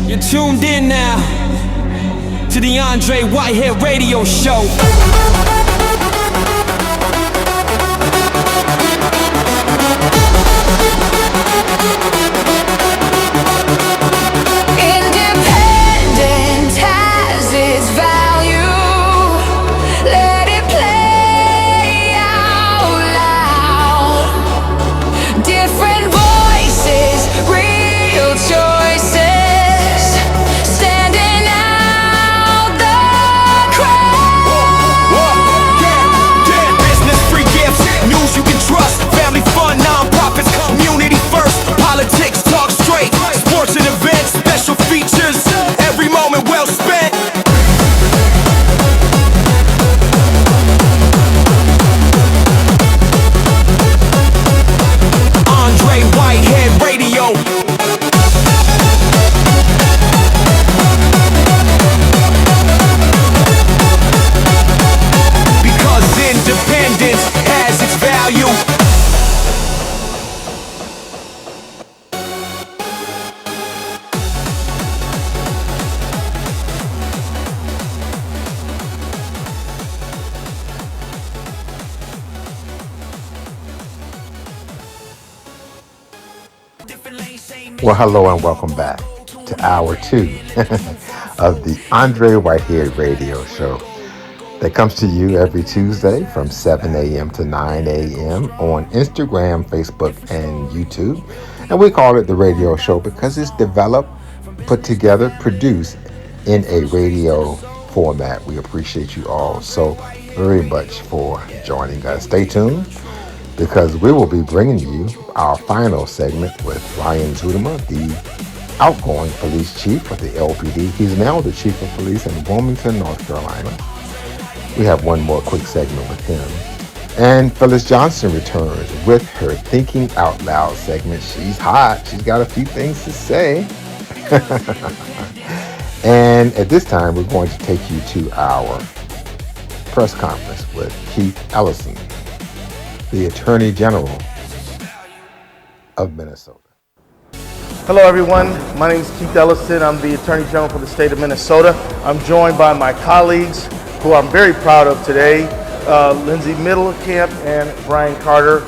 You're tuned in now to the Andre Whitehead Radio Show. Independent has its value. Let it play out loud. Different voices, real choices, standing out the crowd. Yeah, business, free gifts, news you can trust, family fun, non-profits, community first, politics, talk straight, sports and events, special features, every moment well spent. Andre Whitehead Radio. Because independence has its value. Well, hello and welcome back to hour 2 of the Andre Whitehead Radio Show that comes to you every Tuesday from 7 a.m. to 9 a.m. on Instagram, Facebook, and YouTube. And we call it the radio show because it's developed, put together, produced in a radio format. We appreciate you all so very much for joining us. Stay tuned, because we will be bringing you our final segment with Ryan Zudema, the outgoing police chief of the LPD. He's now the chief of police in Wilmington, North Carolina. We have one more quick segment with him. And Phyllis Johnson returns with her Thinking Out Loud segment. She's hot. She's got a few things to say. And at this time, we're going to take you to our press conference with Keith Ellison, the Attorney General of Minnesota. Hello everyone, my name is Keith Ellison. I'm the Attorney General for the state of Minnesota. I'm joined by my colleagues who I'm very proud of today, Lindsay Middlecamp and Brian Carter,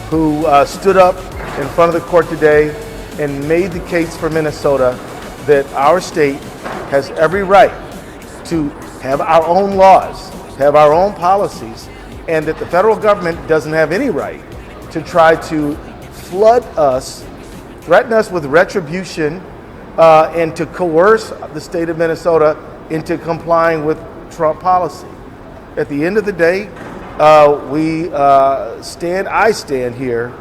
who stood up in front of the court today and made the case for Minnesota that our state has every right to have our own laws, have our own policies, and that the federal government doesn't have any right to try to flood us, threaten us with retribution, and to coerce the state of Minnesota into complying with Trump policy. At the end of the day, I stand here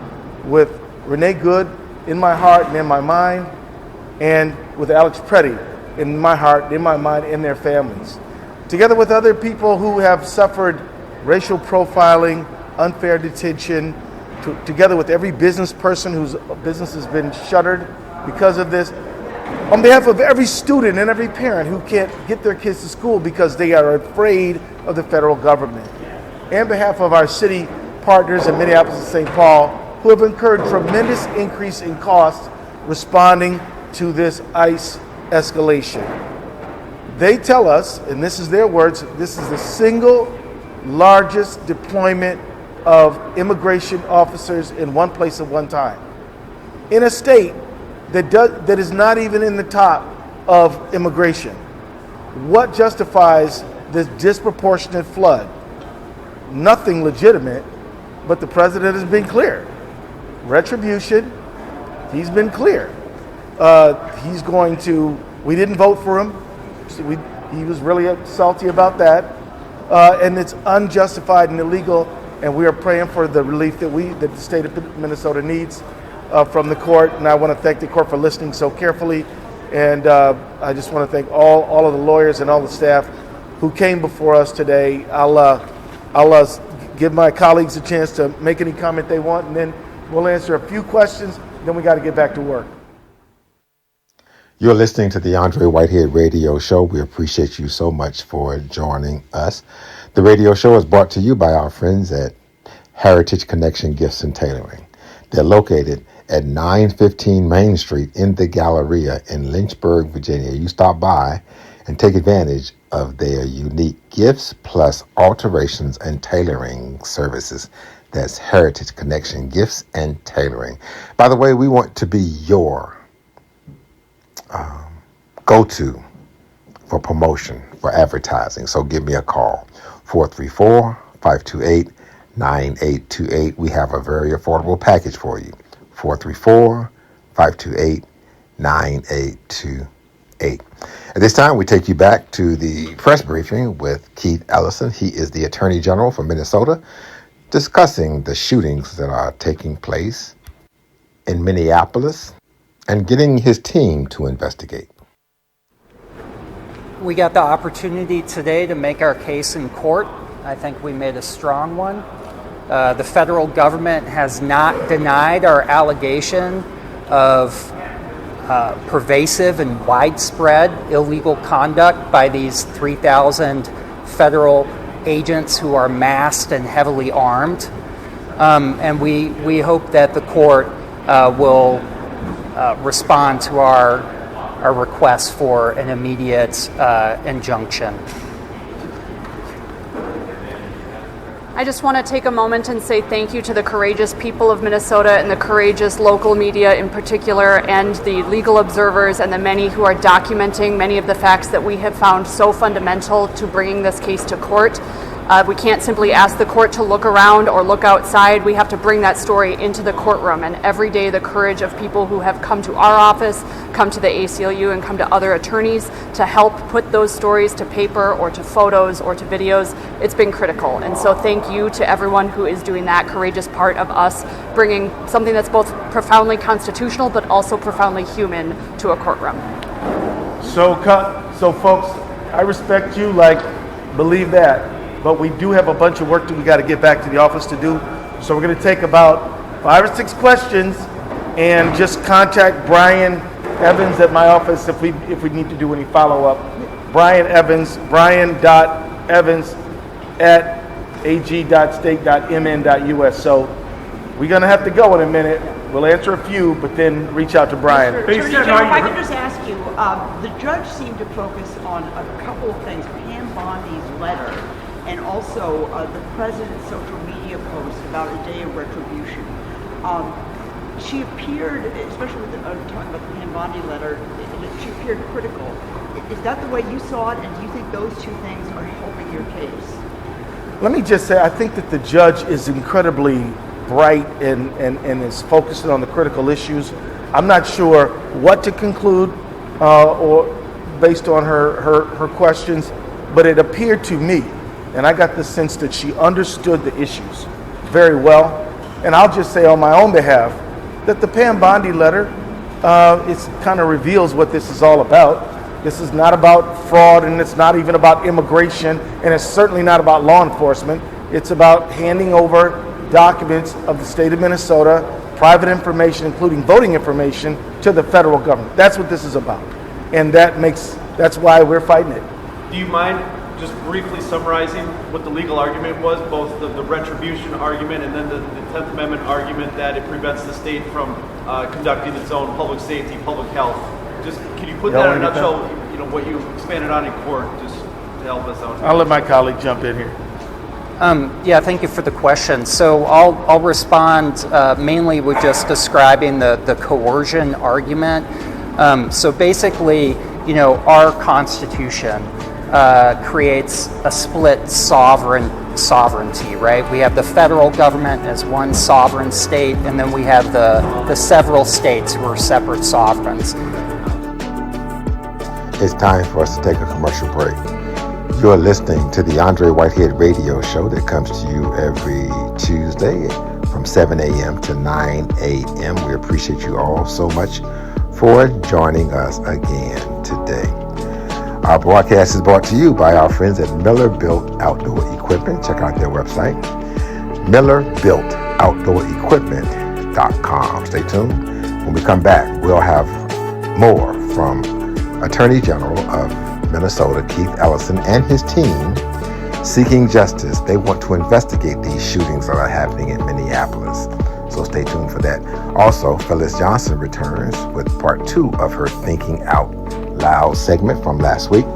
with Renee Good in my heart and in my mind, and with Alex Preddy in my heart, in my mind, and their families. Together with other people who have suffered racial profiling, unfair detention, together with every business person whose business has been shuttered because of this, on behalf of every student and every parent who can't get their kids to school because they are afraid of the federal government, and behalf of our city partners in Minneapolis and St. Paul who have incurred tremendous increase in costs responding to this ICE escalation. They tell us, and this is their words, this is the single largest deployment of immigration officers in one place at one time, in a state that is not even in the top of immigration. What justifies this disproportionate flood? Nothing legitimate, but the president has been clear. Retribution, he's been clear. He's going to, we didn't vote for him. He was really salty about that. And it's unjustified and illegal, and we are praying for the relief that the state of Minnesota needs from the court. And I want to thank the court for listening so carefully. And I just want to thank all of the lawyers and all the staff who came before us today. I'll give my colleagues a chance to make any comment they want, and then we'll answer a few questions. Then we got to get back to work. You're listening to the Andre Whitehead Radio Show. We appreciate you so much for joining us. The radio show is brought to you by our friends at Heritage Connection Gifts and Tailoring. They're located at 915 Main Street in the Galleria in Lynchburg, Virginia. You stop by and take advantage of their unique gifts plus alterations and tailoring services. That's Heritage Connection Gifts and Tailoring. By the way, we want to be your go-to for promotion, for advertising. So give me a call, 434-528-9828. We have a very affordable package for you, 434-528-9828. At this time, we take you back to the press briefing with Keith Ellison. He is the Attorney General for Minnesota, discussing the shootings that are taking place in Minneapolis and getting his team to investigate. We got the opportunity today to make our case in court. I think we made a strong one. The federal government has not denied our allegation of pervasive and widespread illegal conduct by these 3,000 federal agents who are masked and heavily armed. And we hope that the court will respond to our request for an immediate injunction. I just want to take a moment and say thank you to the courageous people of Minnesota and the courageous local media in particular, and the legal observers and the many who are documenting many of the facts that we have found so fundamental to bringing this case to court. We can't simply ask the court to look around or look outside. We have to bring that story into the courtroom. And every day, the courage of people who have come to our office, come to the ACLU, and come to other attorneys to help put those stories to paper or to photos or to videos, it's been critical. And so thank you to everyone who is doing that courageous part of us bringing something that's both profoundly constitutional but also profoundly human to a courtroom. So folks, I respect you, believe that. But we do have a bunch of work that we got to get back to the office to do. So we're going to take about 5 or 6 questions and just contact Brian Evans at my office if we need to do any follow-up. Brian Evans, brian.evans@ag.state.mn.us. So we're going to have to go in a minute. We'll answer a few, but then reach out to Brian. Attorney General, if I could just ask you, the judge seemed to focus on a couple of things, Pam Bondi's letter, and also the president's social media post about a day of retribution. She appeared, especially with talking about the Pam Bondi letter, she appeared critical. Is that the way you saw it, and do you think those two things are helping your case? Let me just say, I think that the judge is incredibly bright and is focusing on the critical issues. I'm not sure what to conclude or based on her questions, but it appeared to me, and I got the sense that she understood the issues very well. And I'll just say on my own behalf that the Pam Bondi letter it kind of reveals what this is all about. This is not about fraud, and it's not even about immigration, and it's certainly not about law enforcement. It's about handing over documents of the state of Minnesota, private information, including voting information, to the federal government. That's what this is about. And that's why we're fighting it. Do you mind just briefly summarizing what the legal argument was, both the retribution argument and then the 10th Amendment argument that it prevents the state from conducting its own public safety, public health? Just can you put that in a nutshell, what you expanded on in court, just to help us out? I'll let my colleague jump in here. Yeah, thank you for the question. So I'll respond mainly with just describing the coercion argument. So basically, our Constitution creates a split sovereignty, right? We have the federal government as one sovereign state, and then we have the several states who are separate sovereigns. It's time for us to take a commercial break. You're listening to the Andre Whitehead Radio Show that comes to you every Tuesday from 7 a.m. to 9 a.m. We appreciate you all so much for joining us again today. Our broadcast is brought to you by our friends at Miller Built Outdoor Equipment. Check out their website, MillerBuiltOutdoorEquipment.com. Stay tuned. When we come back, we'll have more from Attorney General of Minnesota, Keith Ellison, and his team seeking justice. They want to investigate these shootings that are happening in Minneapolis. So stay tuned for that. Also, Phyllis Johnson returns with part 2 of her Thinking Out Loud segment from last week.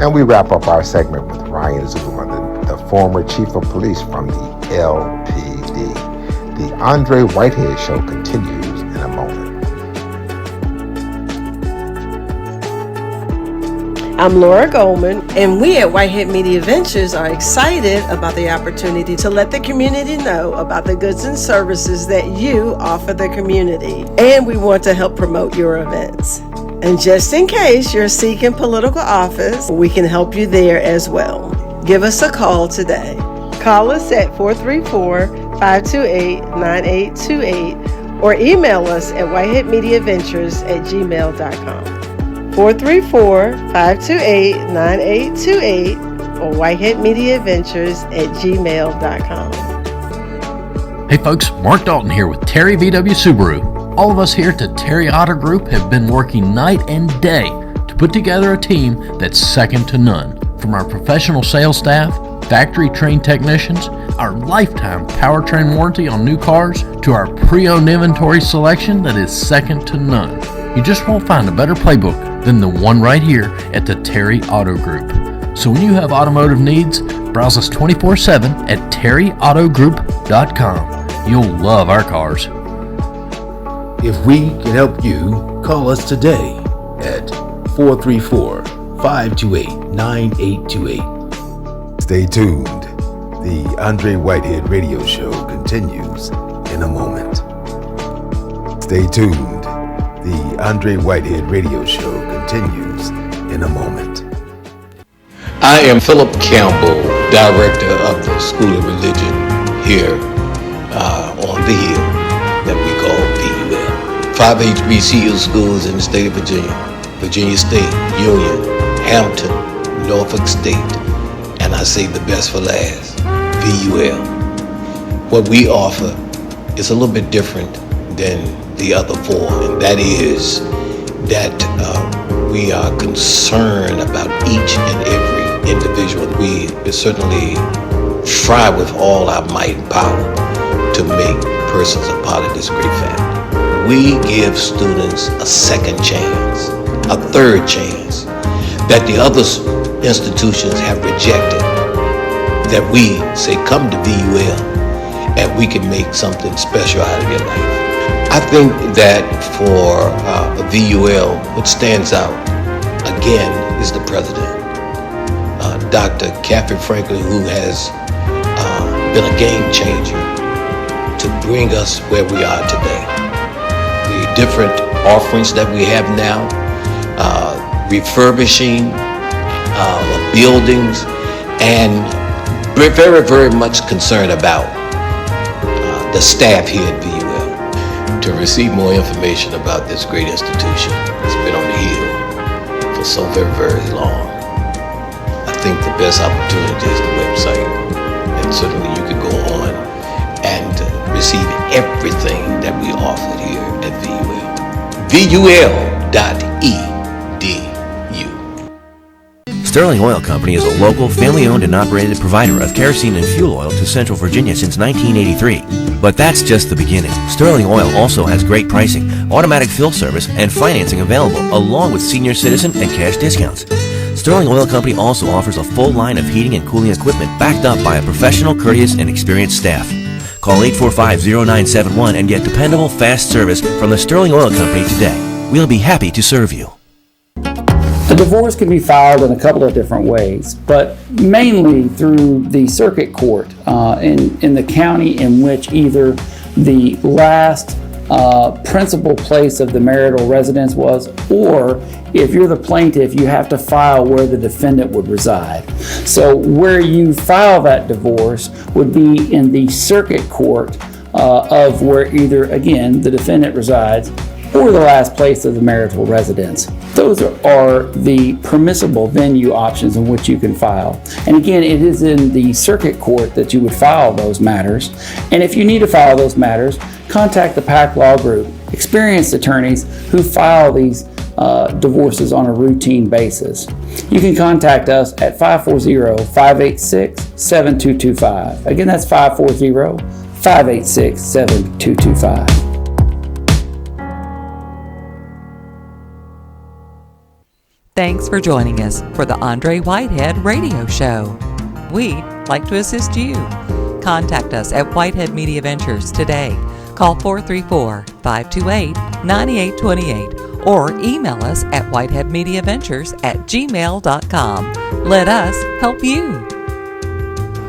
And we wrap up our segment with Ryan Zuckerman, the former chief of police from the LPD. The Andre Whitehead Show continues in a moment. I'm Laura Goldman, and we at Whitehead Media Ventures are excited about the opportunity to let the community know about the goods and services that you offer the community. And we want to help promote your events. And just in case you're seeking political office, we can help you there as well. Give us a call today. Call us at 434-528-9828 or email us at whiteheadmediaventures@gmail.com. 434-528-9828 or whiteheadmediaventures@gmail.com. Hey folks, Mark Dalton here with Terry VW Subaru. All of us here at Terry Auto Group have been working night and day to put together a team that's second to none. From our professional sales staff, factory trained technicians, our lifetime powertrain warranty on new cars, to our pre-owned inventory selection that is second to none. You just won't find a better playbook than the one right here at the Terry Auto Group. So when you have automotive needs, browse us 24/7 at terryautogroup.com. You'll love our cars. If we can help you, call us today at 434-528-9828. Stay tuned. The Andre Whitehead Radio Show continues in a moment. Stay tuned. The Andre Whitehead Radio Show continues in a moment. I am Philip Campbell, Director of the School of Religion here on the Hill that we call VUL. 5 HBCU schools in the state of Virginia: Virginia State, Union, Hampton, Norfolk State, and I say the best for last, VUL. What we offer is a little bit different than the other 4, and that is that we are concerned about each and every individual. We certainly try with all our might and power to make persons a part of this great family. We give students a second chance, a third chance, that the other institutions have rejected, that we say come to VUL and we can make something special out of your life. I think that for VUL, what stands out again is the president, Dr. Kathy Franklin, who has been a game changer to bring us where we are today. The different offerings that we have now, refurbishing buildings, and we're very, very much concerned about the staff here at VUL. To receive more information about this great institution that's been on the Hill for so very, very long, I think the best opportunity is the website. And certainly you can go on and receive everything that we offer here at VUL. VUL.edu. Sterling Oil Company is a local, family-owned and operated provider of kerosene and fuel oil to Central Virginia since 1983. But that's just the beginning. Sterling Oil also has great pricing, automatic fill service, and financing available, along with senior citizen and cash discounts. Sterling Oil Company also offers a full line of heating and cooling equipment backed up by a professional, courteous, and experienced staff. Call 845-0971 and get dependable, fast service from the Sterling Oil Company today. We'll be happy to serve you. A divorce can be filed in a couple of different ways, but mainly through the circuit court in the county in which either the last principal place of the marital residence was, or if you're the plaintiff, you have to file where the defendant would reside. So where you file that divorce would be in the circuit court of where either, again, the defendant resides or the last place of the marital residence. Those are the permissible venue options in which you can file. And again, it is in the circuit court that you would file those matters. And if you need to file those matters, contact the PAC Law Group, experienced attorneys who file these divorces on a routine basis. You can contact us at 540-586-7225. Again, that's 540 586-7225. Thanks for joining us for the Andre Whitehead Radio Show. We'd like to assist you. Contact us at Whitehead Media Ventures today. Call 434-528-9828 or email us at whiteheadmediaventures@gmail.com. Let us help you.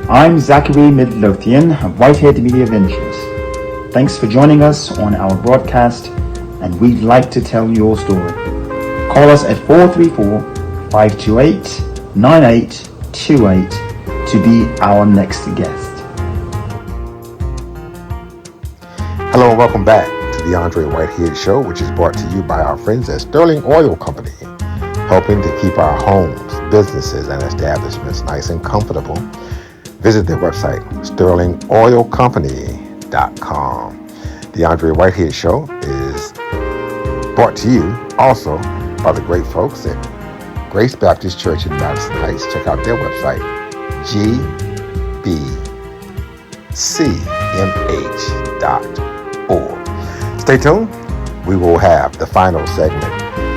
I'm Zachary Midlothian of Whitehead Media Ventures. Thanks for joining us on our broadcast, and we'd like to tell your story. Call us at 434-528-9828 to be our next guest. Hello and welcome back to the Andre Whitehead Show, which is brought to you by our friends at Sterling Oil Company, helping to keep our homes, businesses, and establishments nice and comfortable. Visit their website, sterlingoilcompany.com. The Andre Whitehead Show is brought to you also by the great folks at Grace Baptist Church in Madison Heights. Check out their website, gbcmh.org. Stay tuned. We will have the final segment,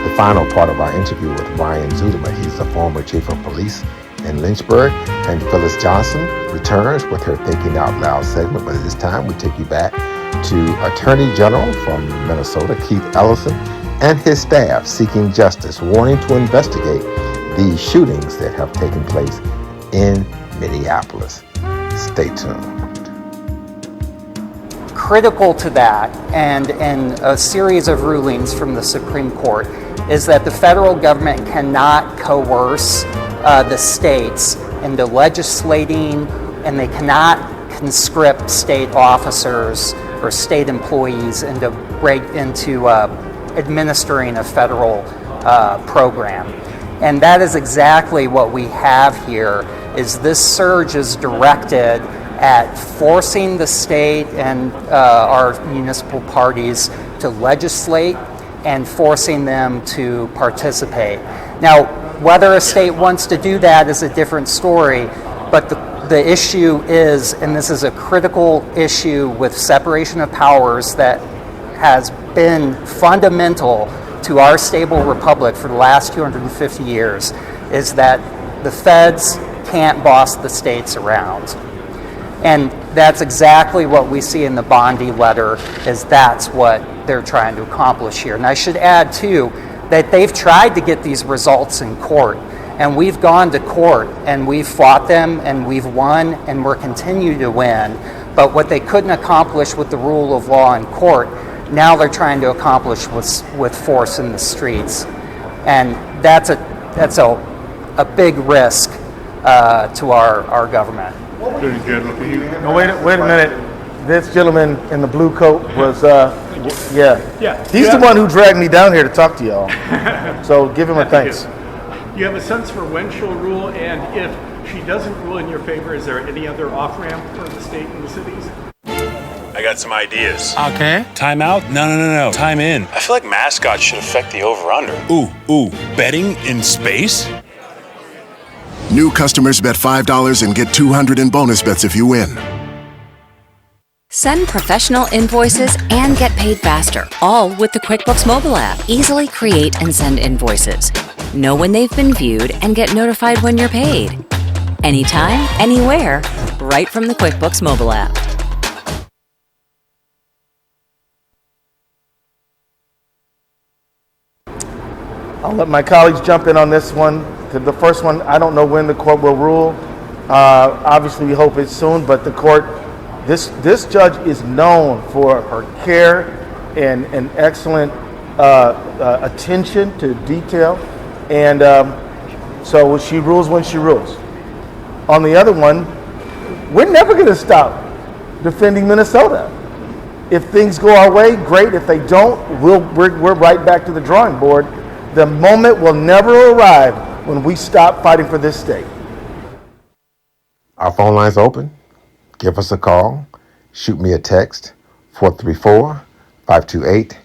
the final part of our interview with Ryan Zudema. He's the former chief of police in Lynchburg, and Phyllis Johnson returns with her Thinking Out Loud segment. But at this time, we take you back to Attorney General from Minnesota, Keith Ellison, and his staff seeking justice, warning to investigate the shootings that have taken place in Minneapolis. Stay tuned. Critical to that, and a series of rulings from the Supreme Court, is that the federal government cannot coerce the states into legislating, and they cannot conscript state officers or state employees into administering a federal program. And that is exactly what we have here, is this surge is directed at forcing the state and our municipal parties to legislate and forcing them to participate. Now, whether a state wants to do that is a different story, but the issue is, and this is a critical issue with separation of powers that has been fundamental to our stable republic for the last 250 years, is that the feds can't boss the states around. And that's exactly what we see in the Bondi letter, is that's what they're trying to accomplish here. And I should add, too, that they've tried to get these results in court. And we've gone to court, and we've fought them, and we've won, and we're continuing to win. But what they couldn't accomplish with the rule of law in court, now they're trying to accomplish with force in the streets. And that's a big risk to our government. No, wait a minute. This gentleman in the blue coat was, he's the one who dragged me down here to talk to y'all. So give him a thanks. Do you have a sense for when she'll rule, and if she doesn't rule in your favor, is there any other off-ramp for the state and the cities? I got some ideas. Okay. Time out? No. Time in. I feel like mascots should affect the over-under. Ooh. Betting in space? New customers bet $5 and get $200 in bonus bets if you win. Send professional invoices and get paid faster, all with the QuickBooks mobile app. Easily create and send invoices. Know when they've been viewed and get notified when you're paid. Anytime, anywhere, right from the QuickBooks mobile app. I'll let my colleagues jump in on this one. The first one, I don't know when the court will rule. Obviously, we hope it's soon, but the court, this judge is known for her care and excellent attention to detail. And so she rules when she rules. On the other one, we're never going to stop defending Minnesota. If things go our way, great. If they don't, we're right back to the drawing board. The moment will never arrive when we stop fighting for this state. Our phone line's open. Give us a call. Shoot me a text, 434-528-9828,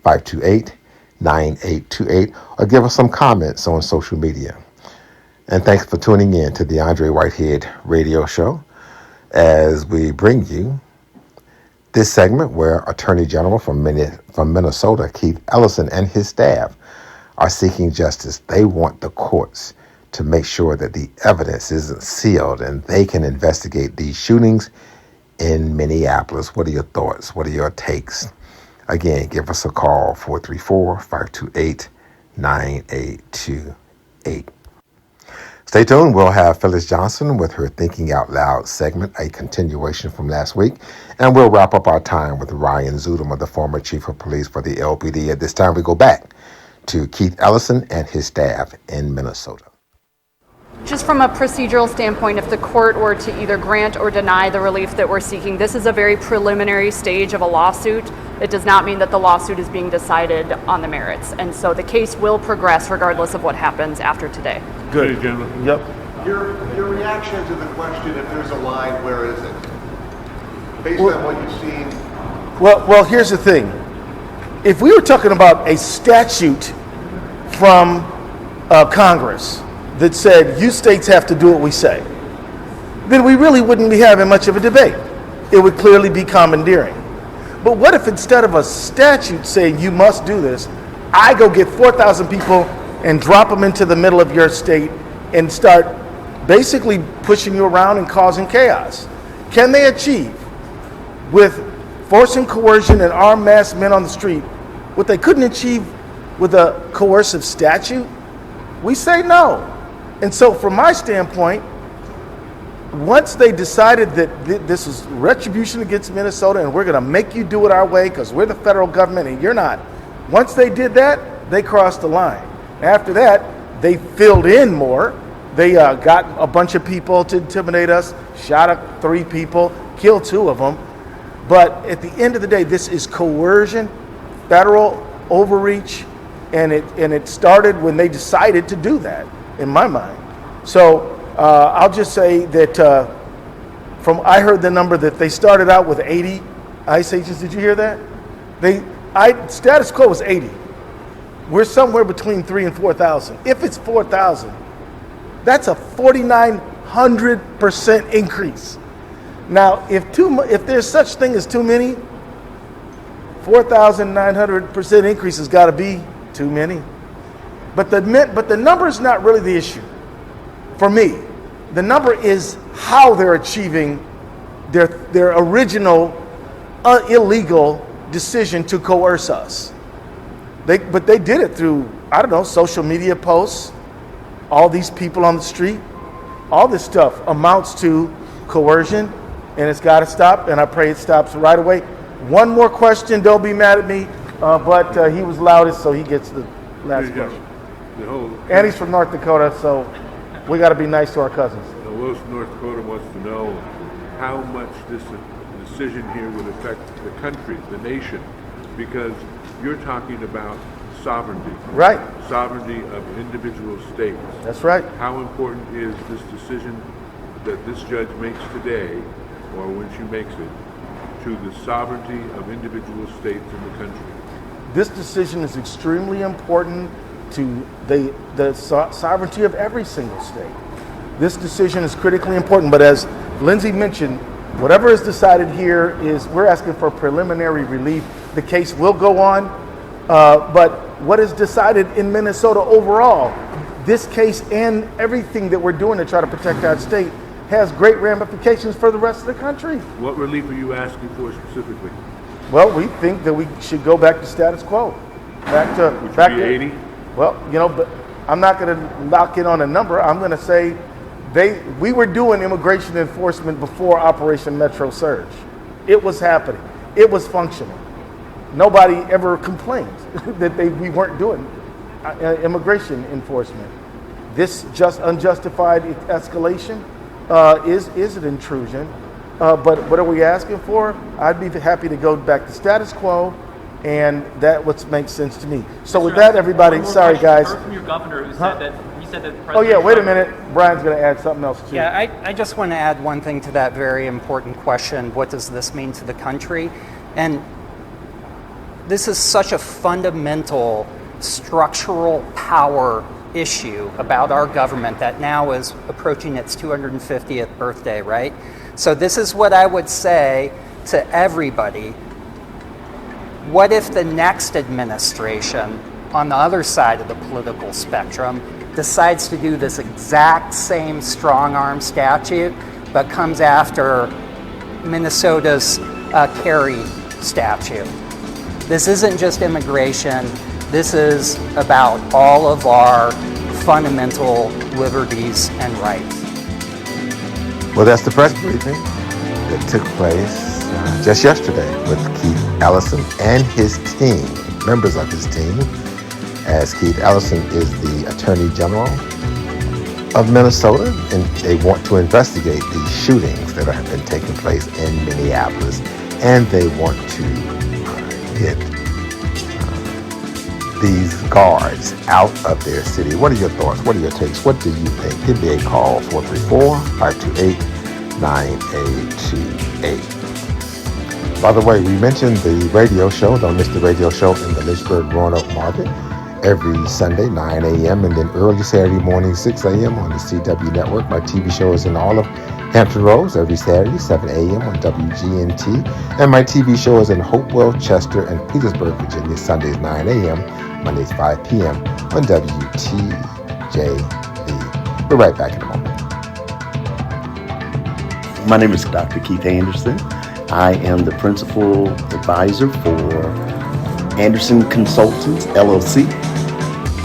434-528-9828, or give us some comments on social media. And thanks for tuning in to the Andre Whitehead Radio Show. as we bring you this segment where Attorney General from Minnesota, Keith Ellison, and his staff are seeking justice. They want the courts to make sure that the evidence isn't sealed and they can investigate these shootings in Minneapolis. What are your thoughts? What are your takes? Again, give us a call, 434-528-9828. Stay tuned. We'll have Phyllis Johnson with her Thinking Out Loud segment, a continuation from last week. And we'll wrap up our time with Ryan Zudema, the former chief of police for the LPD. At this time, we go back to Keith Ellison and his staff in Minnesota. Just from a procedural standpoint, if the court were to either grant or deny the relief that we're seeking, this is a very preliminary stage of a lawsuit. It does not mean that the lawsuit is being decided on the merits. And so the case will progress regardless of what happens after today. Good. Yep. Your reaction to the question, if there's a line, where is it? Based on what you've seen. Well, here's the thing. If we were talking about a statute from Congress that said you states have to do what we say, then we really wouldn't be having much of a debate. It would clearly be commandeering. But what if instead of a statute saying you must do this, I go get 4,000 people and drop them into the middle of your state and start basically pushing you around and causing chaos? Can they achieve, with force and coercion and armed masked men on the street, what they couldn't achieve with a coercive statute? We say no. And so from my standpoint, once they decided that this was retribution against Minnesota and we're going to make you do it our way because we're the federal government and you're not, once they did that, they crossed the line. After that, they filled in more. They got a bunch of people to intimidate us, shot up 3 people, killed 2 of them. But at the end of the day, this is coercion, federal overreach, and it started when they decided to do that, in my mind. So I'll just say that I heard the number that they started out with 80 ICE agents. Did you hear that? Status quo was 80. We're somewhere between 3,000 and 4,000. If it's 4,000, that's a 4,900% increase. Now, if there's such thing as too many, 4,900% increase has got to be too many. But the number is not really the issue. For me, the number is how they're achieving their original illegal decision to coerce us. But they did it through, I don't know, social media posts, all these people on the street. All this stuff amounts to coercion, and it's got to stop, and I pray it stops right away. One more question, don't be mad at me, but he was loudest, so he gets the last question. And he's from North Dakota, so we got to be nice to our cousins. Los North Dakota wants to know how much this decision here would affect the country, the nation, because you're talking about sovereignty. Right. Sovereignty of individual states. That's right. How important is this decision that this judge makes today, or when she makes it, to the sovereignty of individual states in the country? This decision is extremely important to the sovereignty of every single state. This decision is critically important, but as Lindsay mentioned, whatever is decided here we're asking for preliminary relief. The case will go on, but what is decided in Minnesota overall, this case and everything that we're doing to try to protect our state has great ramifications for the rest of the country. What relief are you asking for specifically? Well, we think that we should go back to status quo. Back to 80? Well, but I'm not going to lock in on a number. I'm going to say we were doing immigration enforcement before Operation Metro Surge. It was happening. It was functional. Nobody ever complained that we weren't doing immigration enforcement. This unjustified escalation is an intrusion. But what are we asking for? I'd be happy to go back to status quo, and that what makes sense to me. So with that, everybody, sorry guys. Heard from your governor who said that Oh yeah, wait a minute. Brian's going to add something else too. Yeah, I just want to add one thing to that very important question. What does this mean to the country? And this is such a fundamental structural power issue about our government that now is approaching its 250th birthday, right? So this is what I would say to everybody. What if the next administration on the other side of the political spectrum decides to do this exact same strong-arm statute, but comes after Minnesota's Kerry statute? This isn't just immigration. This is about all of our fundamental liberties and rights. Well, that's the press briefing that took place just yesterday with Keith Ellison and his team, members of his team, as Keith Ellison is the Attorney General of Minnesota, and they want to investigate these shootings that have been taking place in Minneapolis, and they want to get these guards out of their city. What are your thoughts? What are your takes? What do you think? Give me a call, 434-528-9828. By the way, we mentioned the radio show. Don't miss the radio show in the Lynchburg Roanoke Market every Sunday, 9 a.m. and then early Saturday morning, 6 a.m. on the CW network. My TV show is in all of Hampton Roads every Saturday, 7 a.m. on WGNT. And my TV show is in Hopewell, Chester, and Petersburg, Virginia, Sundays, 9 a.m., Mondays, 5 p.m. on WTJV. We're right back in a moment. My name is Dr. Keith Anderson. I am the principal advisor for Anderson Consultants, LLC.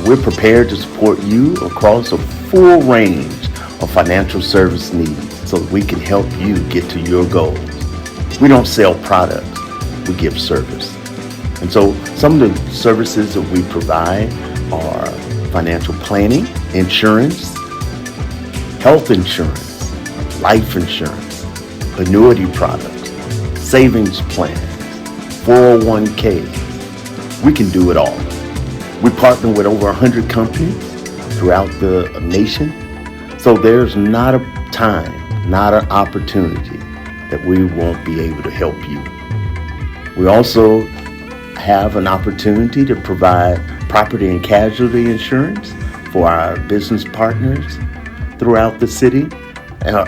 We're prepared to support you across a full range of financial service needs so that we can help you get to your goals. We don't sell products, we give service. And so some of the services that we provide are financial planning, insurance, health insurance, life insurance, annuity products, savings plans, 401ks. We can do it all. We partner with over 100 companies throughout the nation. So there's not a time, not an opportunity that we won't be able to help you. We also have an opportunity to provide property and casualty insurance for our business partners throughout the city,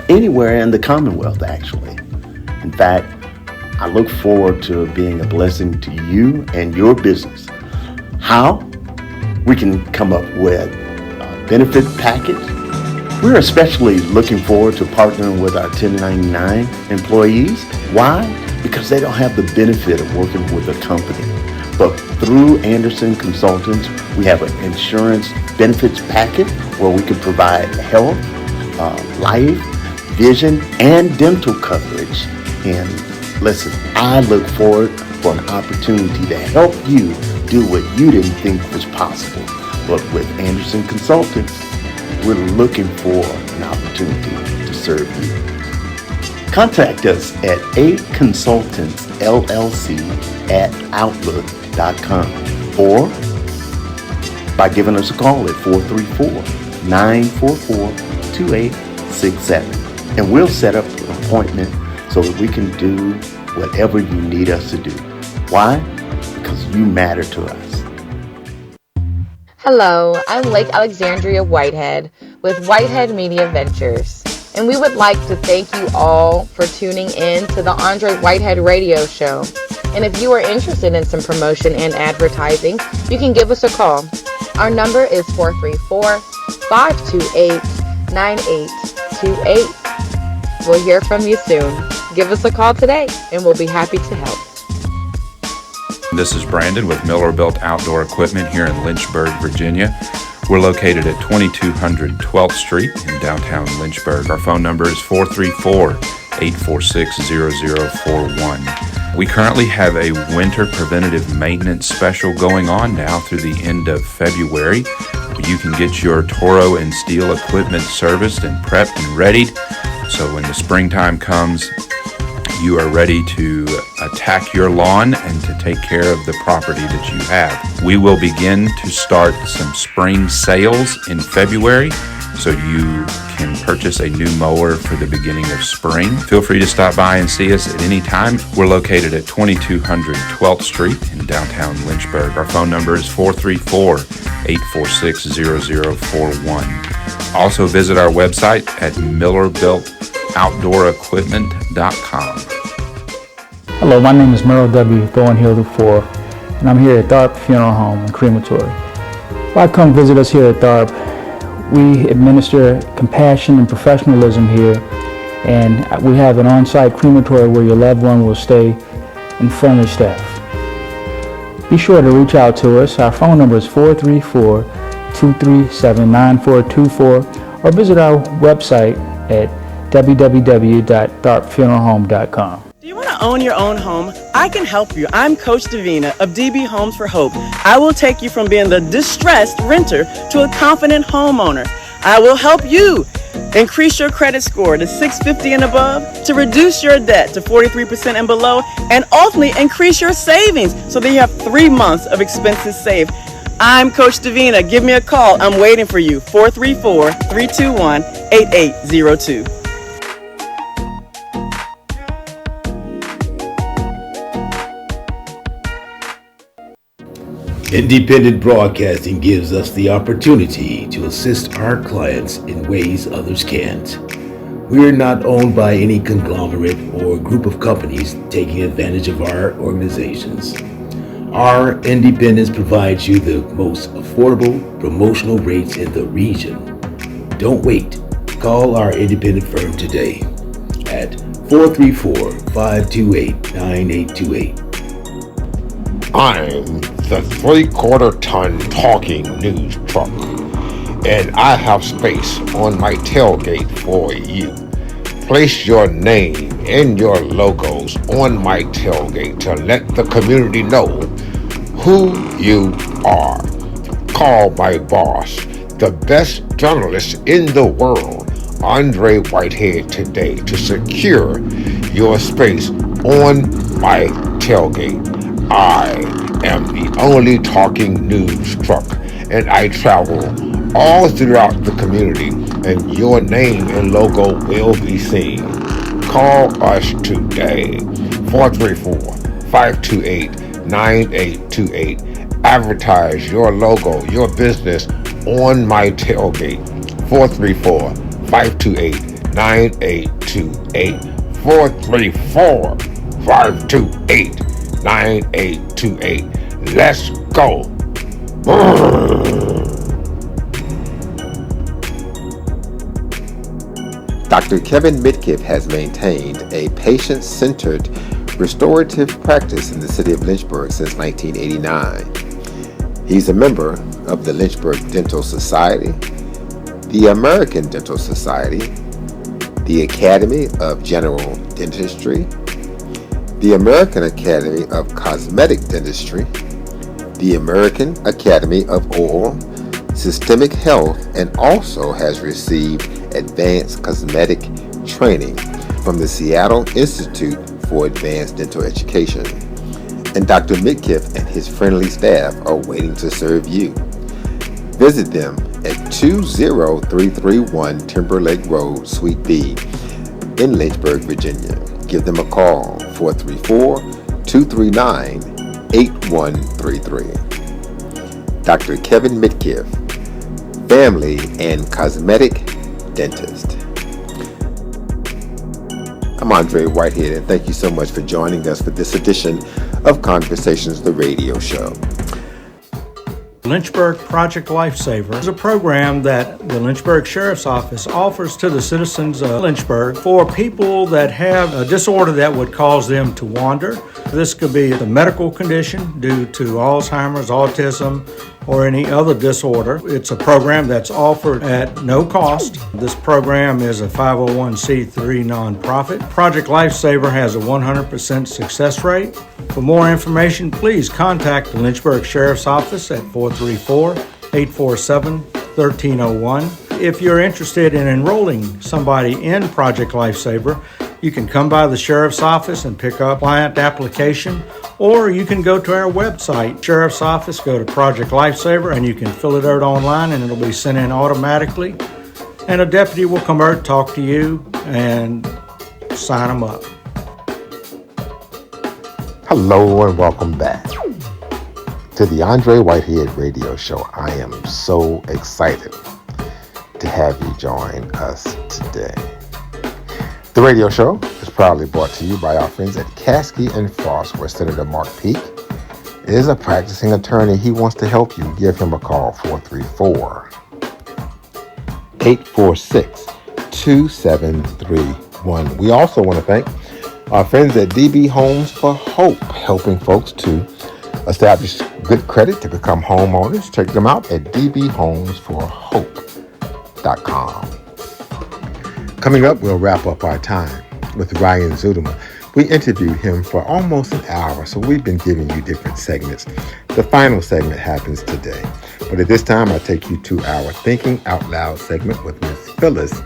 anywhere in the Commonwealth, actually. In fact, I look forward to being a blessing to you and your business. How? We can come up with a benefit package. We're especially looking forward to partnering with our 1099 employees. Why? Because they don't have the benefit of working with a company. But through Anderson Consultants, we have an insurance benefits package where we can provide health, life, vision, and dental coverage. And listen, I look forward for an opportunity to help you do what you didn't think was possible. But with Anderson Consultants, we're looking for an opportunity to serve you. Contact us at aconsultantsllc@outlook.com or by giving us a call at 434-944-2867. And we'll set up an appointment so that we can do whatever you need us to do. Why? Because you matter to us. Hello, I'm Lake Alexandria Whitehead with Whitehead Media Ventures, and we would like to thank you all for tuning in to the Andre Whitehead Radio Show. And if you are interested in some promotion and advertising, you can give us a call. Our number is 434-528-9828. We'll hear from you soon. Give us a call today, and we'll be happy to help. This is Brandon with Miller Built Outdoor Equipment here in Lynchburg, Virginia. We're located at 2200 12th Street in downtown Lynchburg. Our phone number is 434-846-0041. We currently have a winter preventative maintenance special going on now through the end of February. You can get your Toro and Steel equipment serviced and prepped and readied. So when the springtime comes, you are ready to attack your lawn and to take care of the property that you have. We will begin to start some spring sales in February, so you can purchase a new mower for the beginning of spring. Feel free to stop by and see us at any time. We're located at 2200 12th Street in downtown Lynchburg. Our phone number is 434-846-0041. Also visit our website at millerbuilt.com outdoorequipment.com. Hello, my name is Merle W. Thornhill IV, and I'm here at Tharp Funeral Home and Crematory. Why come visit us here at Tharp? We administer compassion and professionalism here, and we have an on-site crematory where your loved one will stay and friendly staff. Be sure to reach out to us. Our phone number is 434-237-9424, or visit our website at www.tharpfuneralhome.com. Do you want to own your own home? I can help you. I'm Coach Davina of DB Homes for Hope. I will take you from being the distressed renter to a confident homeowner. I will help you increase your credit score to 650 and above, to reduce your debt to 43% and below, and ultimately increase your savings so that you have 3 months of expenses saved. I'm Coach Davina. Give me a call. I'm waiting for you. 434-321-8802. Independent broadcasting gives us the opportunity to assist our clients in ways others can't. We are not owned by any conglomerate or group of companies taking advantage of our organizations. Our independence provides you the most affordable promotional rates in the region. Don't wait. Call our independent firm today at 434-528-9828. I'm the 3/4 ton talking news truck, and I have space on my tailgate for you. Place your name and your logos on my tailgate to let the community know who you are. Call my boss, the best journalist in the world, Andre Whitehead, today to secure your space on my tailgate. I am the only talking news truck, and I travel all throughout the community, and your name and logo will be seen. Call us today, 434-528-9828. Advertise your logo, your business on my tailgate, 434-528-9828. 434-528-9828. Let's go. Dr. Kevin Mitkiff has maintained a patient-centered restorative practice in the city of Lynchburg since 1989. He's a member of the Lynchburg Dental Society, the American Dental Society, the Academy of General Dentistry, the American Academy of Cosmetic Dentistry, the American Academy of Oral Systemic Health, and also has received advanced cosmetic training from the Seattle Institute for Advanced Dental Education. And Dr. Mitkiff and his friendly staff are waiting to serve you. Visit them at 20331 Timberlake Road, Suite B in Lynchburg, Virginia. Give them a call, 434-239-8133. Dr. Kevin Mitkiff, Family and Cosmetic Dentist. I'm Andre Whitehead, and thank you so much for joining us for this edition of Conversations, the radio show. Lynchburg Project Lifesaver is a program that the Lynchburg Sheriff's Office offers to the citizens of Lynchburg for people that have a disorder that would cause them to wander. This could be a medical condition due to Alzheimer's, autism, or any other disorder. It's a program that's offered at no cost. This program is a 501c3 nonprofit. Project Lifesaver has a 100% success rate. For more information, please contact the Lynchburg Sheriff's Office at 434-847-1301. If you're interested in enrolling somebody in Project Lifesaver, you can come by the Sheriff's Office and pick up a client application, or you can go to our website, Sheriff's Office, go to Project Lifesaver, and you can fill it out online and it'll be sent in automatically. And a deputy will come over, talk to you, and sign them up. Hello and welcome back to the Andre Whitehead Radio Show. I am so excited to have you join us today. The radio show is proudly brought to you by our friends at Caskey and Frost, where Senator Mark Peake is a practicing attorney. He wants to help you. Give him a call, 434-846-2731. We also want to thank our friends at DB Homes for Hope, helping folks to establish good credit to become homeowners. Check them out at dbhomesforhope.com. Coming up, we'll wrap up our time with Ryan Zudema. We interviewed him for almost an hour, so we've been giving you different segments. The final segment happens today. But at this time, I take you to our Thinking Out Loud segment with Miss Phyllis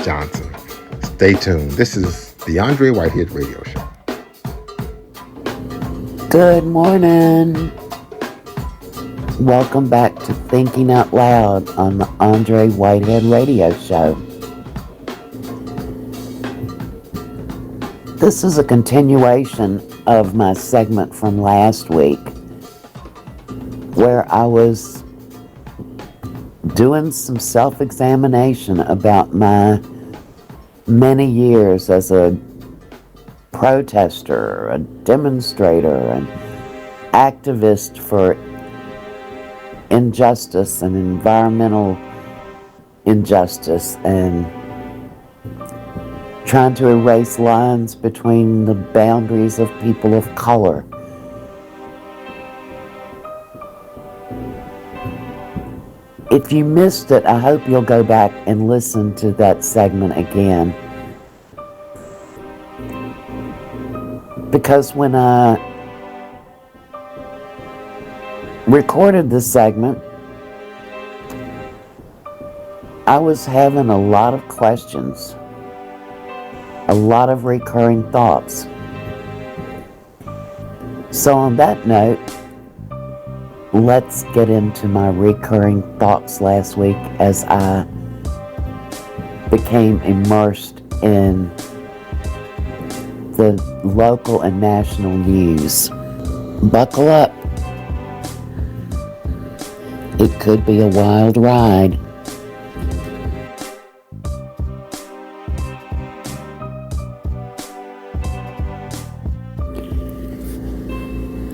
Johnson. Stay tuned. This is the Andre Whitehead Radio Show. Good morning. Welcome back to Thinking Out Loud on the Andre Whitehead Radio Show. This is a continuation of my segment from last week where I was doing some self-examination about my many years as a protester, a demonstrator, an activist for injustice and environmental injustice, and trying to erase lines between the boundaries of people of color. If you missed it, I hope you'll go back and listen to that segment again. Because when I recorded this segment, I was having a lot of questions, a lot of recurring thoughts. So on that note, let's get into my recurring thoughts last week as I became immersed in the local and national news. Buckle up. It could be a wild ride.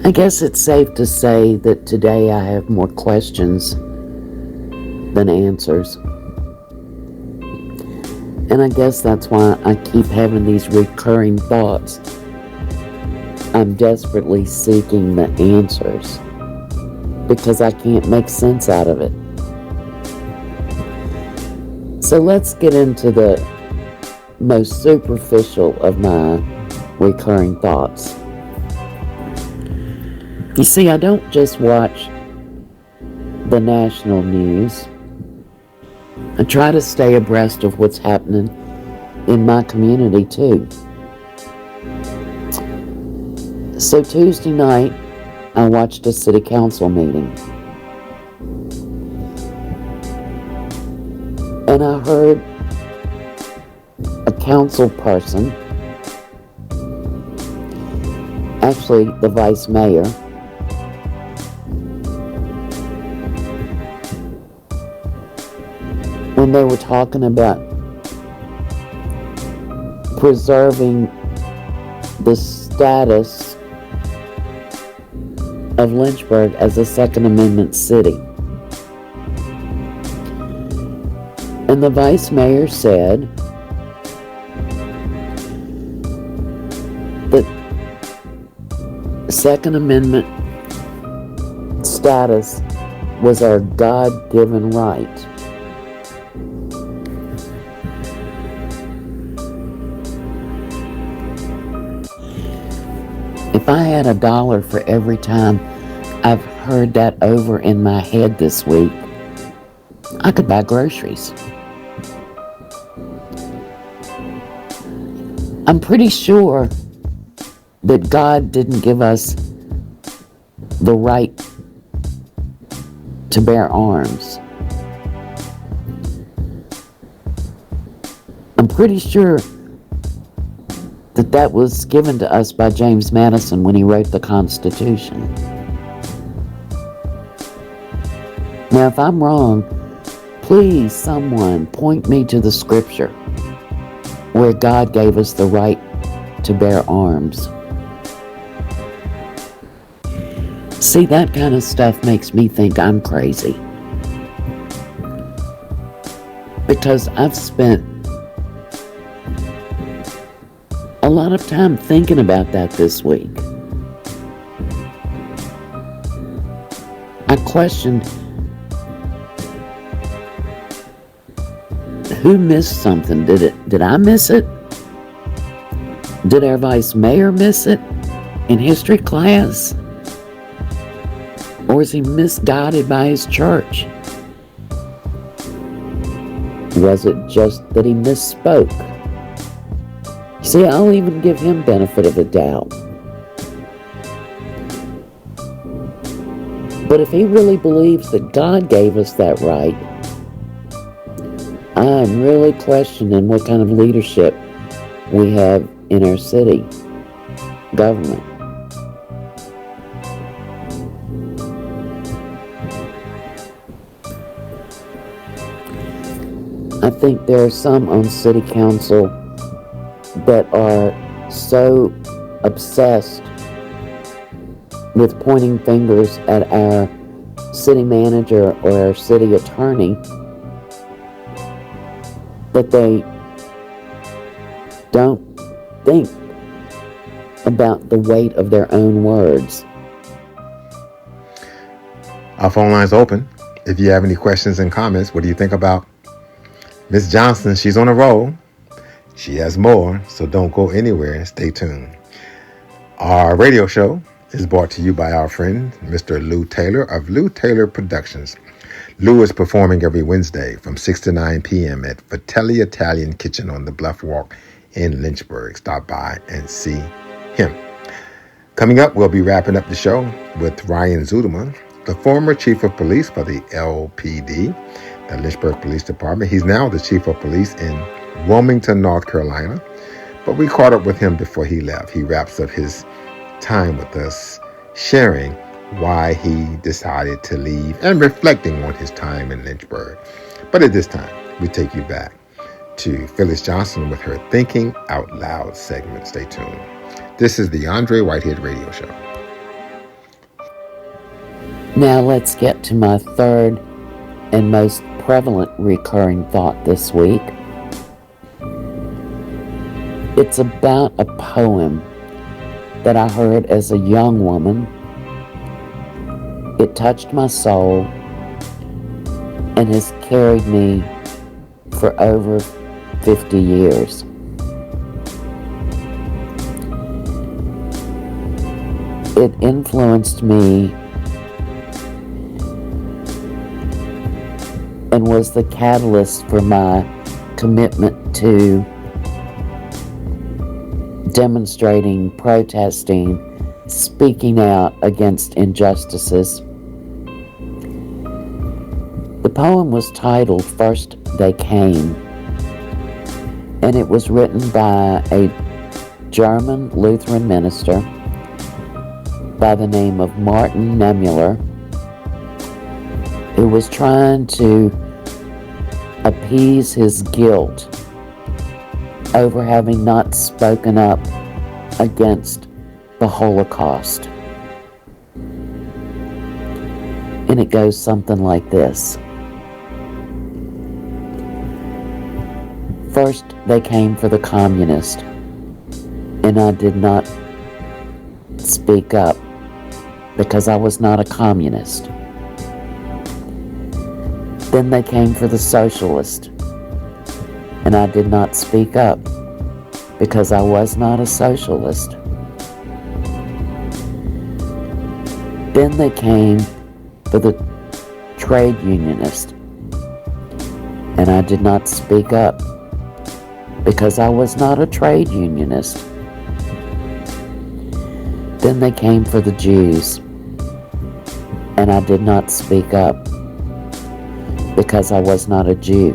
I guess it's safe to say that today I have more questions than answers. And I guess that's why I keep having these recurring thoughts. I'm desperately seeking the answers because I can't make sense out of it. So let's get into the most superficial of my recurring thoughts. You see, I don't just watch the national news. I try to stay abreast of what's happening in my community too. So Tuesday night, I watched a city council meeting. And I heard a council person, actually the vice mayor, when they were talking about preserving the status of Lynchburg as a Second Amendment city. And the vice mayor said that Second Amendment status was our God-given right. If I had $1 for every time I've heard that over in my head this week, I could buy groceries. I'm pretty sure that God didn't give us the right to bear arms. I'm pretty sure that was given to us by James Madison when he wrote the Constitution. Now, if I'm wrong, please someone point me to the scripture where God gave us the right to bear arms. See, that kind of stuff makes me think I'm crazy. Because I've spent a lot of time thinking about that this week. I questioned, who missed something? Did I miss it? Did our vice mayor miss it in history class? Or is he misguided by his church? Was it just that he misspoke? See, I'll even give him benefit of the doubt. But if he really believes that God gave us that right, I'm really questioning what kind of leadership we have in our city government. I think there are some on city council that are so obsessed with pointing fingers at our city manager or our city attorney that they don't think about the weight of their own words. Our phone line's open. If you have any questions and comments, what do you think about Miss Johnson? She's on a roll. She has more, so don't go anywhere. Stay tuned. Our radio show is brought to you by our friend, Mr. Lou Taylor of Lou Taylor Productions. Lou is performing every Wednesday from 6 to 9 p.m. at Fratelli Italian Kitchen on the Bluff Walk in Lynchburg. Stop by and see him. Coming up, we'll be wrapping up the show with Ryan Zuderman, the former chief of police for the LPD, the Lynchburg Police Department. He's now the chief of police in Wilmington, North Carolina, but we caught up with him before he left. He wraps up his time with us, sharing why he decided to leave and reflecting on his time in Lynchburg. But at this time, we take you back to Phyllis Johnson with her Thinking Out Loud segment. Stay tuned. This is the Andre Whitehead Radio Show. Now let's get to my third and most prevalent recurring thought this week. It's about a poem that I heard as a young woman. It touched my soul and has carried me for over 50 years. It influenced me and was the catalyst for my commitment to demonstrating, protesting, speaking out against injustices. The poem was titled First They Came, and it was written by a German Lutheran minister by the name of Martin Niemöller, who was trying to appease his guilt over having not spoken up against the Holocaust. And it goes something like this. First, they came for the communists, and I did not speak up because I was not a communist. Then they came for the socialist, and I did not speak up because I was not a socialist. Then they came for the trade unionist, and I did not speak up because I was not a trade unionist. Then they came for the Jews, and I did not speak up because I was not a Jew.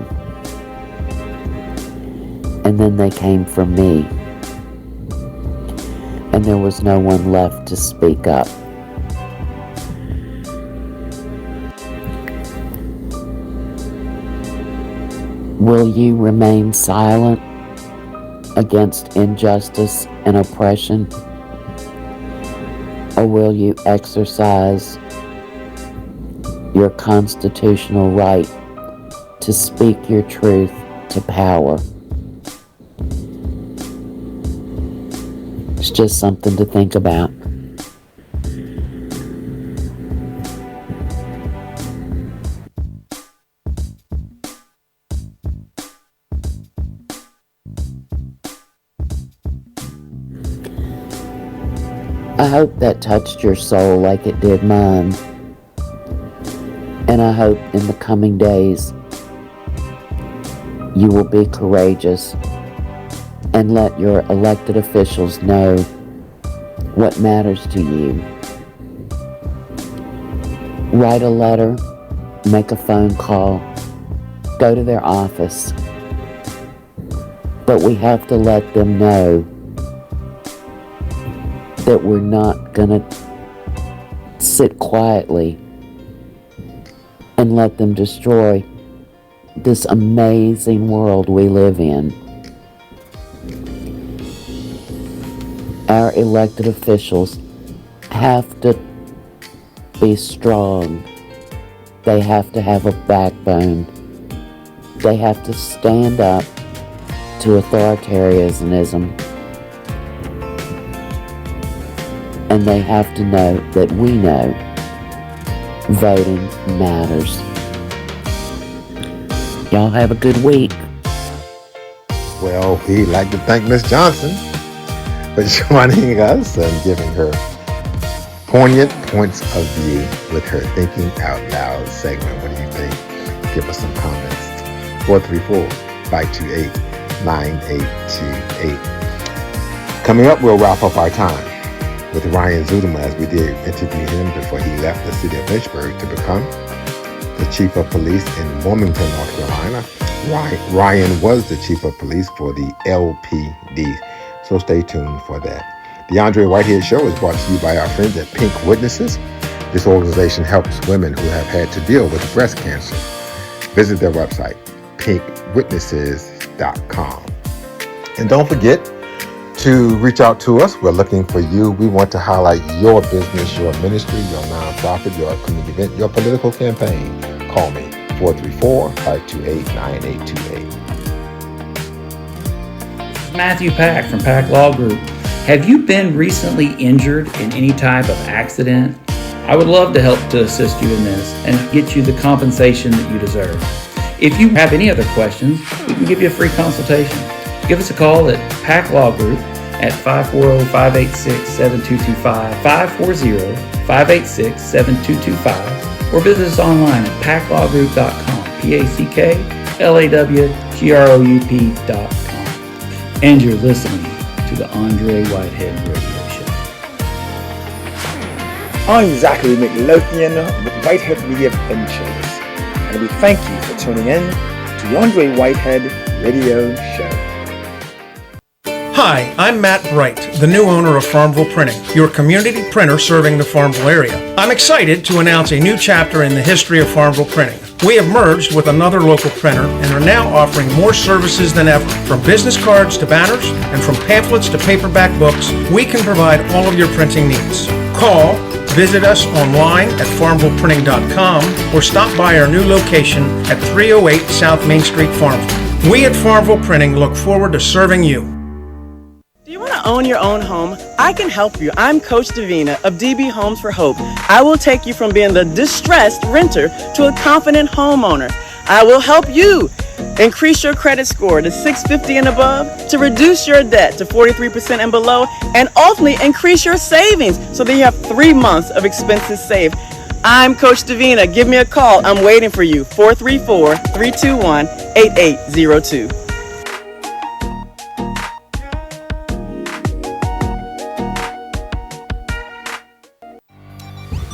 And then they came for me, and there was no one left to speak up. Will you remain silent against injustice and oppression? Or will you exercise your constitutional right to speak your truth to power? It's just something to think about. I hope that touched your soul like it did mine. And I hope in the coming days you will be courageous and let your elected officials know what matters to you. Write a letter, make a phone call, go to their office. But we have to let them know that we're not gonna sit quietly and let them destroy this amazing world we live in. Our elected officials have to be strong. They have to have a backbone. They have to stand up to authoritarianism. And they have to know that we know voting matters. Y'all have a good week. Well, we'd like to thank Ms. Johnson for joining us and giving her poignant points of view with her Thinking Out Loud segment. What do you think? Give us some comments. 434-528-9828. Coming up, we'll wrap up our time with Ryan Zudema, as we did interview him before he left the city of Lynchburg to become the chief of police in Wilmington, North Carolina. Ryan was the chief of police for the LPD, so stay tuned for that. The Andre Whitehead Show is brought to you by our friends at Pink Witnesses. This organization helps women who have had to deal with breast cancer. Visit their website, pinkwitnesses.com. And don't forget to reach out to us. We're looking for you. We want to highlight your business, your ministry, your nonprofit, your community event, your political campaign. Call me, 434-528-9828. Matthew Pack from Pack Law Group. Have you been recently injured in any type of accident? I would love to help to assist you in this and get you the compensation that you deserve. If you have any other questions, we can give you a free consultation. Give us a call at Pack Law Group at 540-586-7225, 540-586-7225, or visit us online at packlawgroup.com, packlawgroup.com. And you're listening to the Andre Whitehead Radio Show. I'm Zachary McLothian with Whitehead Media Ventures, and we thank you for tuning in to the Andre Whitehead Radio Show. Hi, I'm Matt Bright, the new owner of Farmville Printing, your community printer serving the Farmville area. I'm excited to announce a new chapter in the history of Farmville Printing. We have merged with another local printer and are now offering more services than ever. From business cards to banners and from pamphlets to paperback books, we can provide all of your printing needs. Call, visit us online at farmvilleprinting.com or stop by our new location at 308 South Main Street, Farmville. We at Farmville Printing look forward to serving you. Do you want to own your own home? I can help you. I'm Coach Davina of DB Homes for Hope. I will take you from being the distressed renter to a confident homeowner. I will help you increase your credit score to 650 and above, to reduce your debt to 43% and below, and ultimately increase your savings so that you have 3 months of expenses saved. I'm Coach Davina. Give me a call. I'm waiting for you. 434-321-8802.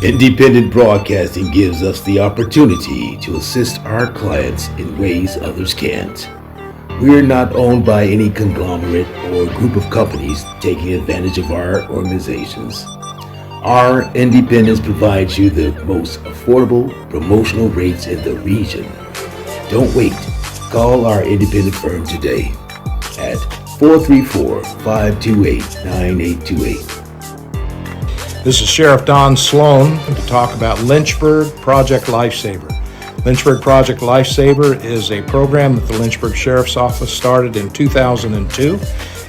Independent broadcasting gives us the opportunity to assist our clients in ways others can't. We are not owned by any conglomerate or group of companies taking advantage of our organizations. Our independence provides you the most affordable promotional rates in the region. Don't wait. Call our independent firm today at 434-528-9828. This is Sheriff Don Sloan to talk about Lynchburg Project Lifesaver. Lynchburg Project Lifesaver is a program that the Lynchburg Sheriff's Office started in 2002.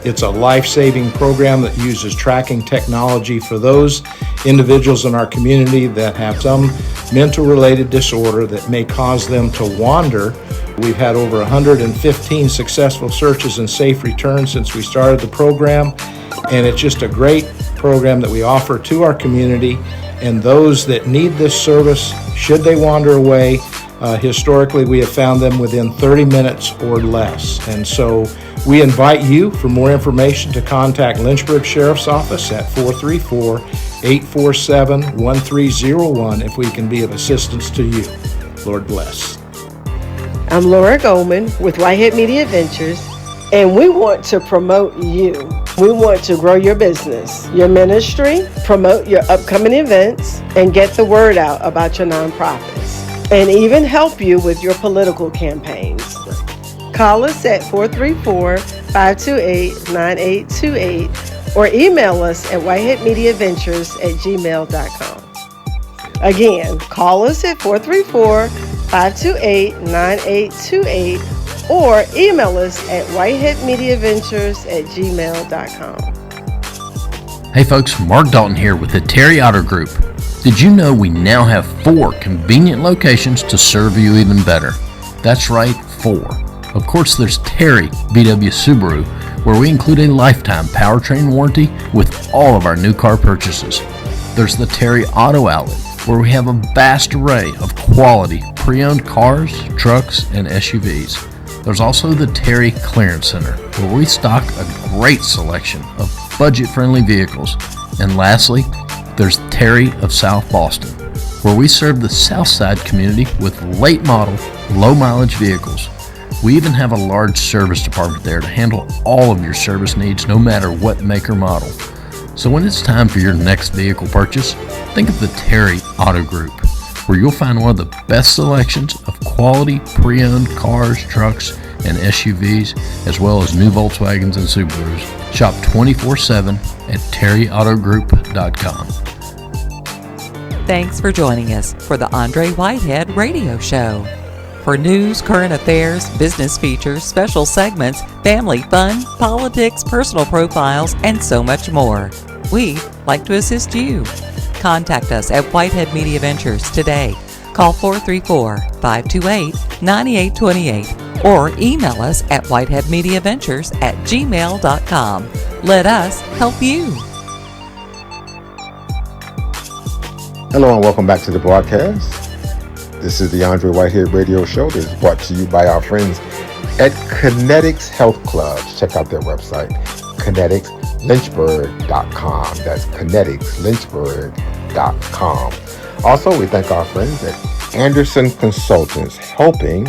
It's a life-saving program that uses tracking technology for those individuals in our community that have some mental-related disorder that may cause them to wander. We've had over 115 successful searches and safe returns since we started the program, and it's just a great program that we offer to our community and those that need this service should they wander away. Historically, we have found them within 30 minutes or less. And so we invite you, for more information, to contact Lynchburg Sheriff's Office at 434-847-1301 if we can be of assistance to you. Lord bless. I'm Laura Goldman with Whitehead Media Ventures, and we want to promote you. We want to grow your business, your ministry, promote your upcoming events, and get the word out about your nonprofits, and even help you with your political campaigns. Call us at 434-528-9828 or email us at whiteheadmediaventures@gmail.com. Again, call us at 434-528-9828 or email us at whiteheadmediaventures@gmail.com. Hey folks, Mark Dalton here with the Terry Auto Group. Did you know we now have 4 convenient locations to serve you even better? That's right, 4. Of course, there's Terry VW Subaru, where we include a lifetime powertrain warranty with all of our new car purchases. There's the Terry Auto Outlet, where we have a vast array of quality pre-owned cars, trucks, and SUVs. There's also the Terry Clearance Center, where we stock a great selection of budget-friendly vehicles. And lastly, there's Terry of South Boston, where we serve the South Side community with late model, low mileage vehicles. We even have a large service department there to handle all of your service needs, no matter what make or model. So when it's time for your next vehicle purchase, think of the Terry Auto Group, where you'll find one of the best selections of quality pre-owned cars, trucks, and SUVs, as well as new Volkswagens and Subarus. Shop 24/7 at terryautogroup.com. Thanks for joining us for the Andre Whitehead Radio Show. For news, current affairs, business features, special segments, family fun, politics, personal profiles, and so much more, we'd like to assist you. Contact us at Whitehead Media Ventures today. Call 434-528-9828 or email us at whiteheadmediaventures@gmail.com. Let us help you. Hello and welcome back to the broadcast. This is the Andre Whitehead Radio Show. This is brought to you by our friends at Kinetics Health Clubs. Check out their website, kineticslynchburg.com. That's kineticslynchburg.com. Also, we thank our friends at Anderson Consultants, helping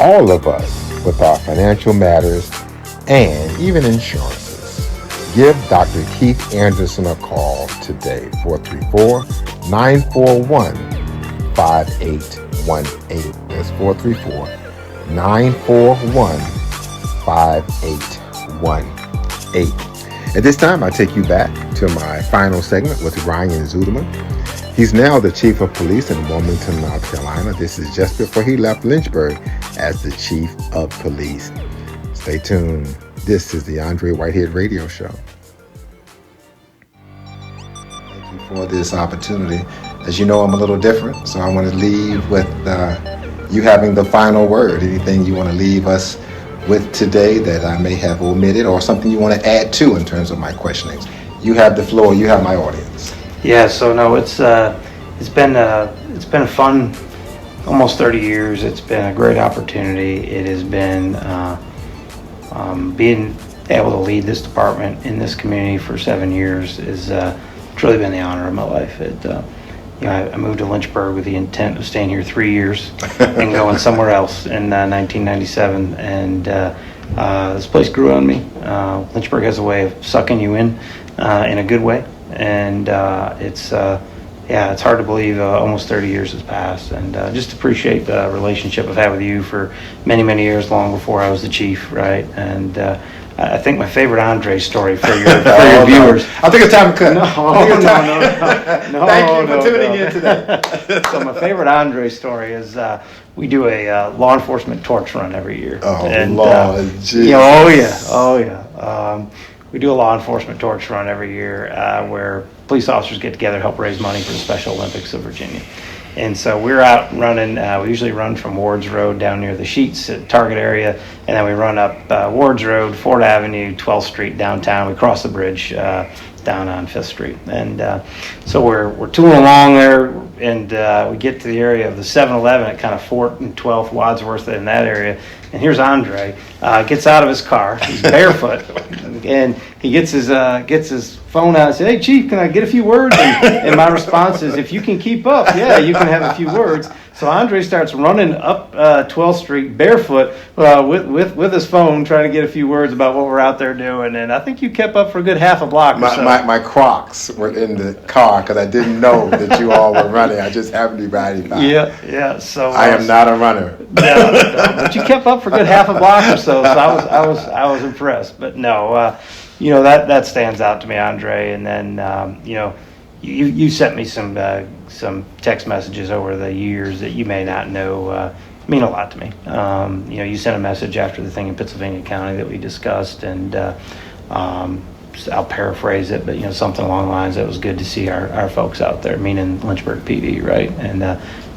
all of us with our financial matters and even insurances. Give Dr. Keith Anderson a call today, 434-941-5818. That's 434-941-5818. At this time, I take you back to my final segment with Ryan Zuderman. He's now the Chief of Police in Wilmington, North Carolina. This is just before he left Lynchburg as the Chief of Police. Stay tuned. This is the Andre Whitehead Radio Show. Thank you for this opportunity. As you know, I'm a little different, so I want to leave with you having the final word. Anything you want to leave us with today that I may have omitted, or something you want to add to in terms of my questionings? You have the floor. You have my audience. Yeah. So no, it's been a fun, almost 30 years. It's been a great opportunity. It has been being able to lead this department in this community for 7 years is truly been the honor of my life. I moved to Lynchburg with the intent of staying here 3 years and going somewhere else in 1997, and this place grew on me. Lynchburg has a way of sucking you in a good way, and it's yeah, it's hard to believe almost 30 years has passed, and just appreciate the relationship I've had with you for many, many years, long before I was the chief, right? And I think my favorite Andre story for your, viewers. I think it's time to cut. No. Thank you for tuning in today. So my favorite Andre story is we do a law enforcement torch run every year. Oh, and, Lord, oh yeah. We do a law enforcement torch run every year where police officers get together to help raise money for the Special Olympics of Virginia. And so we're out running, we usually run from Wards Road down near the Sheets at Target area, and then we run up Wards Road, Ford Avenue, 12th Street downtown. We cross the bridge down on 5th Street. And so we're tooling along there, and we get to the area of the 7-Eleven at kind of 4th and 12th, Wadsworth, in that area. And here's Andre, gets out of his car, he's barefoot, and he gets his phone out and says, "Hey, Chief, can I get a few words?" And my response is, "If you can keep up, yeah, you can have a few words." So Andre starts running up 12th Street barefoot with his phone, trying to get a few words about what we're out there doing. And I think you kept up for a good half a block or so. My Crocs were in the car because I didn't know that you all were running. I just happened to be riding by. Yeah. So I am not a runner. No, but you kept up for a good half a block or so. So I was impressed. But no, that stands out to me, Andre. And then you sent me some text messages over the years that you may not know mean a lot to me. You sent a message after the thing in Pittsylvania County that we discussed, and I'll paraphrase it, but something along the lines, it was good to see our folks out there, meaning Lynchburg PD, right? And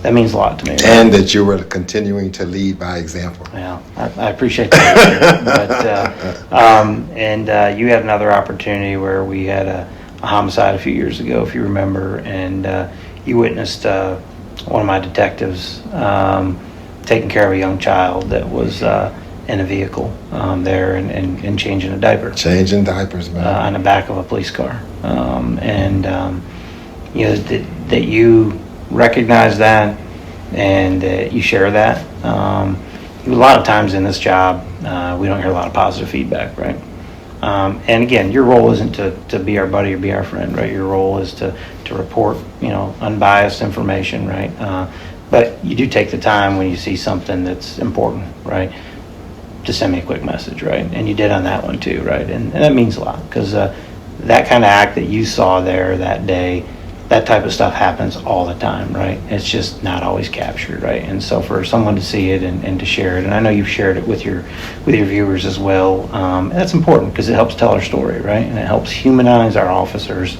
that means a lot to me. Right? And that you were continuing to lead by example. Yeah, I appreciate that. But you had another opportunity where we had a homicide a few years ago, if you remember, and you witnessed one of my detectives taking care of a young child that was in a vehicle there and changing a diaper. Changing diapers, man. On the back of a police car. That you recognize that and you share that. A lot of times in this job, we don't hear a lot of positive feedback, right? And again, your role isn't to be our buddy or be our friend, right? Your role is to report, unbiased information, right? But you do take the time when you see something that's important, right, to send me a quick message, right? And you did on that one too, right? And that means a lot, because that kind of act that you saw there that day, that type of stuff happens all the time, right? It's just not always captured, right? And so for someone to see it and to share it, and I know you've shared it with your viewers as well, that's important because it helps tell our story, right? And it helps humanize our officers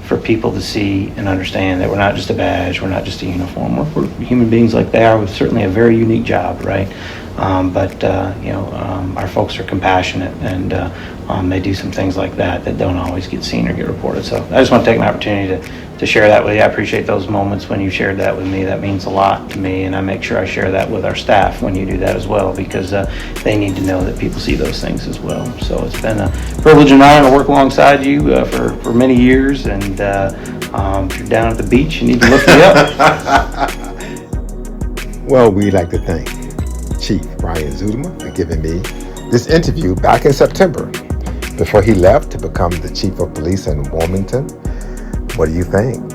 for people to see and understand that we're not just a badge, we're not just a uniform, we're human beings like they are with certainly a very unique job, right? But our folks are compassionate, and they do some things like that don't always get seen or get reported. So I just want to take an opportunity to share that with you. I appreciate those moments when you shared that with me. That means a lot to me, and I make sure I share that with our staff when you do that as well, because they need to know that people see those things as well. So it's been a privilege and honor to work alongside you for many years, and if you're down at the beach, you need to look me up. Well, we'd like to thank Chief Brian Zudema for giving me this interview back in September before he left to become the Chief of Police in Wilmington. What do you think?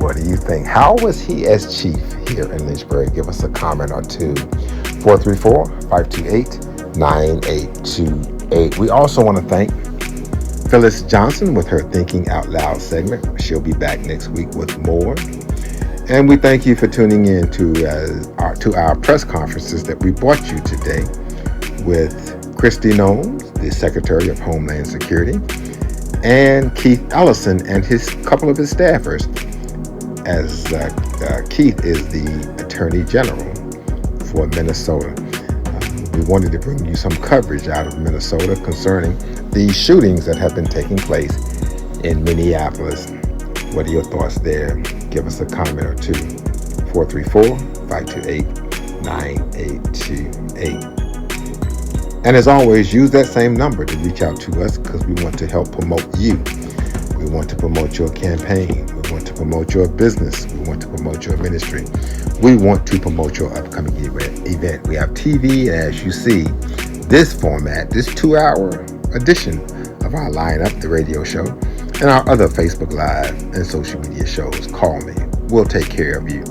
What do you think? How was he as chief here in Lynchburg? Give us a comment or two. 434-528-9828. We also want to thank Phyllis Johnson with her Thinking Out Loud segment. She'll be back next week with more. And we thank you for tuning in to our press conferences that we brought you today with Kristi Noem, the Secretary of Homeland Security, and Keith Ellison and a couple of his staffers, as Keith is the Attorney General for Minnesota. We wanted to bring you some coverage out of Minnesota concerning the shootings that have been taking place in Minneapolis. What are your thoughts there? Give us a comment or two. 434-528-9828. And as always, use that same number to reach out to us, because we want to help promote you. We want to promote your campaign. We want to promote your business. We want to promote your ministry. We want to promote your upcoming event. We have TV, and as you see, this format, this 2-hour edition of our lineup, the radio show, and our other Facebook Live and social media shows, call me. We'll take care of you.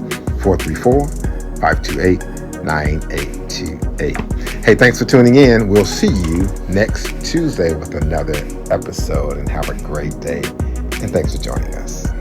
434-528-9828. Hey, thanks for tuning in. We'll see you next Tuesday with another episode, and have a great day. And thanks for joining us.